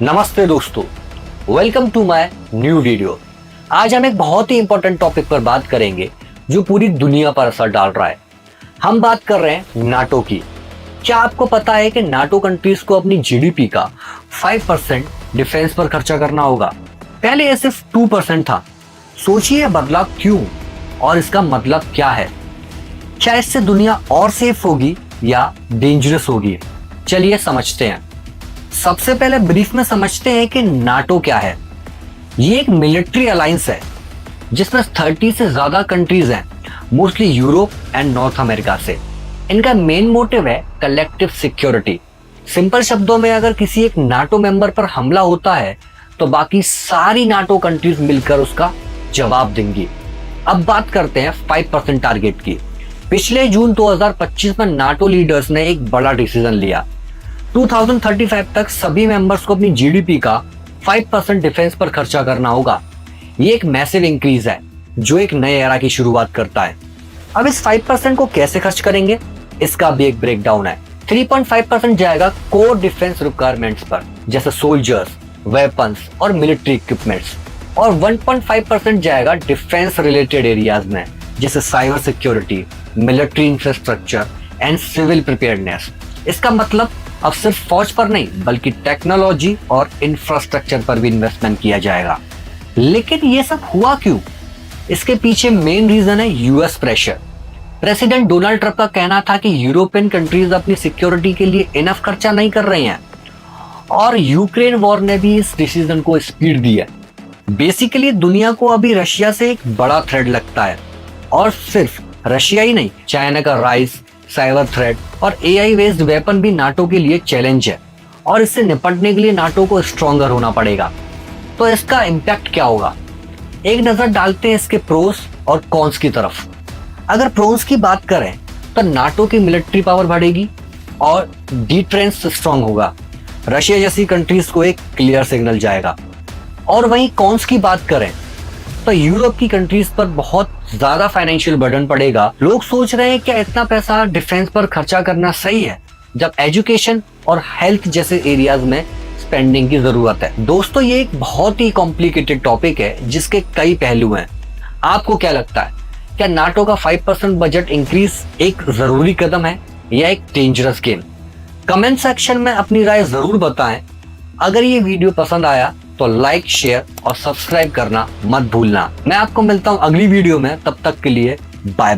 नमस्ते दोस्तों, welcome to my new video. आज हम एक बहुत ही इंपॉर्टेंट टॉपिक पर बात करेंगे जो पूरी दुनिया पर असर डाल रहा है। हम बात कर रहे हैं नाटो की। क्या आपको पता है कि नाटो कंट्रीज को अपनी जीडीपी का 5% डिफेंस पर खर्चा करना होगा? पहले ये सिर्फ 2% था। सोचिए बदलाव क्यों और इसका मतलब क्या है। क्या इससे दुनिया और सेफ होगी या डेंजरस होगी? चलिए समझते हैं। सबसे पहले ब्रीफ में समझते हैं कि नाटो क्या है। ये एक मिलिट्री अलायंस है जिसमें 30 से ज्यादा कंट्रीज हैं, mostly Europe and north America से। इनका मेन मोटिव है कलेक्टिव सिक्योरिटी। सिंपल शब्दों में अगर किसी एक नाटो मेंबर पर हमला होता है तो बाकी सारी नाटो कंट्रीज मिलकर उसका जवाब देंगी। अब बात करते हैं 5% टारगेट की। पिछले जून 2025 में नाटो लीडर्स ने एक बड़ा डिसीजन लिया। 2035 तक सभी मेंबर्स को अपनी जीडीपी का 5% डिफेंस पर खर्चा करना होगा। ये एक मैसिव इंक्रीज है जो एक नए एरा की शुरुआत करता है। अब इस 5% को कैसे खर्च करेंगे, इसका भी एक ब्रेकडाउन है। 3.5% जाएगा कोर डिफेंस रिक्वायरमेंट्स पर, जैसे सोल्जर्स, वेपन्स और मिलिट्री इक्विपमेंट्स, और 1.5% जाएगा डिफेंस रिलेटेड एरियाज में, जैसे cyber security, military infrastructure and civil preparedness. इसका मतलब अब सिर्फ फौज पर नहीं बल्कि टेक्नोलॉजी और इंफ्रास्ट्रक्चर पर भी इन्वेस्टमेंट किया जाएगा। लेकिन ये सब हुआ क्यों? इसके पीछे मेन रीजन है US pressure. President Donald Trump का कहना था कि यूरोपियन कंट्रीज अपनी सिक्योरिटी के लिए इनफ खर्चा नहीं कर रही हैं, और यूक्रेन वॉर ने भी इस डिसीजन को स्पीड दी है। बेसिकली दुनिया को अभी रशिया से एक बड़ा थ्रेट लगता है, और सिर्फ रशिया ही नहीं, चाइना का राइज, साइबर थ्रेट और एआई बेस्ड वेपन भी नाटो के लिए चैलेंज है, और इससे निपटने के लिए नाटो को स्ट्रॉन्गर होना पड़ेगा। तो इसका इम्पैक्ट क्या होगा? एक नजर डालते हैं इसके प्रोस और कॉन्स की तरफ। अगर प्रोस की बात करें तो नाटो की मिलिट्री पावर बढ़ेगी और डिफेंस स्ट्रॉन्ग होगा। रशिया जैसी कंट्रीज को एक क्लियर सिग्नल जाएगा। और वहीं कॉन्स की बात करें तो यूरोप की कंट्रीज पर बहुत ज्यादा फाइनेंशियल बर्डन पड़ेगा। लोग सोच रहे हैं क्या इतना पैसा डिफेंस पर खर्चा करना सही है, जब एजुकेशन और हेल्थ जैसे एरियाज में स्पेंडिंग की जरूरत है। दोस्तों, ये एक बहुत ही कॉम्प्लिकेटेड टॉपिक है जिसके कई पहलू हैं। आपको क्या लगता है, क्या नाटो का 5% बजट इंक्रीज एक जरूरी कदम है या एक डेंजरस गेम? कमेंट सेक्शन में अपनी राय जरूर बताएं। अगर ये वीडियो पसंद आया तो लाइक, शेयर और सब्सक्राइब करना मत भूलना। मैं आपको मिलता हूं अगली वीडियो में, तब तक के लिए बाय।